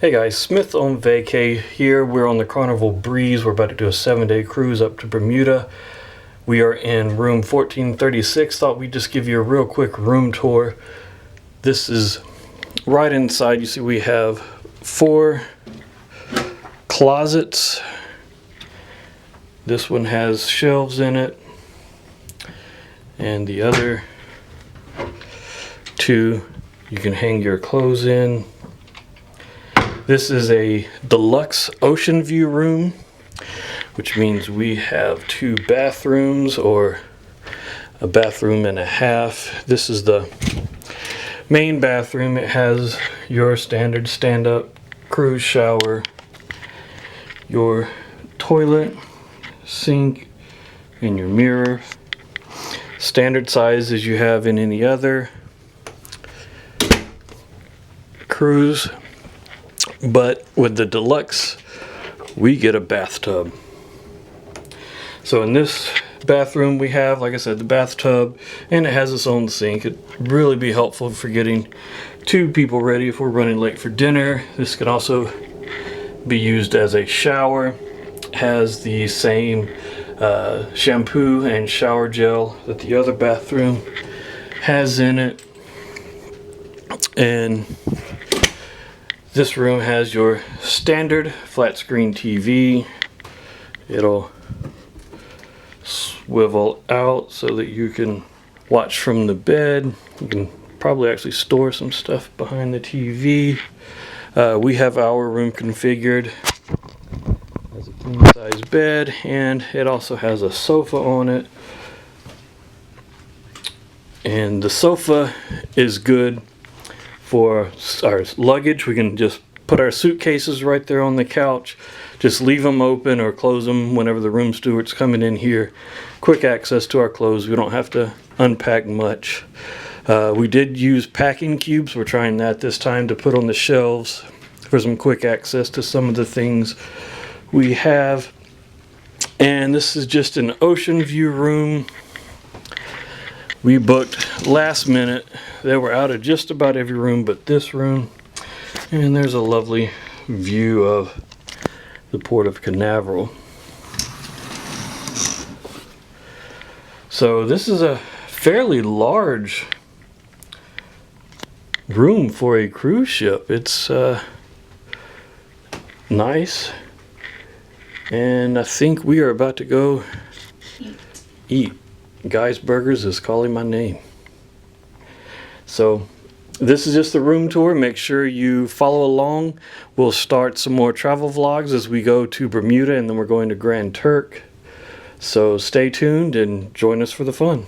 Hey guys, Smith on vacay here. We're on the Carnival Breeze. We're about to do a 7-day cruise up to Bermuda. We are in room 1436. Thought we'd just give you a real quick room tour. This is right inside. You see we have 4 closets. This one has shelves in it, and the other 2 you can hang your clothes in. This is a Deluxe Ocean View room, which means we have 2 bathrooms, or a bathroom and a half. This is the main bathroom. It has your standard stand-up cruise shower, your toilet, sink, and your mirror. Standard size as you have in any other cruise. But with the Deluxe, we get a bathtub. So in this bathroom we have, like I said, the bathtub, and it has its own sink. It'd really be helpful for getting 2 people ready if we're running late for dinner. This can also be used as a shower. It has the same shampoo and shower gel that the other bathroom has in it. And this room has your standard flat screen TV. It'll swivel out so that you can watch from the bed. You can probably actually store some stuff behind the TV. We have our room configured as a king size bed, and it also has a sofa on it. And the sofa is good for our luggage. We can just put our suitcases right there on the couch, just leave them open or close them whenever the room steward's coming in here. Quick access to our clothes. We don't have to unpack much. We did use packing cubes. We're trying that this time to put on the shelves for some quick access to some of the things we have. And this is just an ocean view room. We booked last minute. They were out of just about every room but this room. And there's a lovely view of the port of Carnival. So this is a fairly large room for a cruise ship. It's nice. And I think we are about to go eat. Guy's Burgers is calling my name. So this is just the room tour. Make sure you follow along. We'll start some more travel vlogs as we go to Bermuda, and then we're going to Grand Turk. So stay tuned and join us for the fun.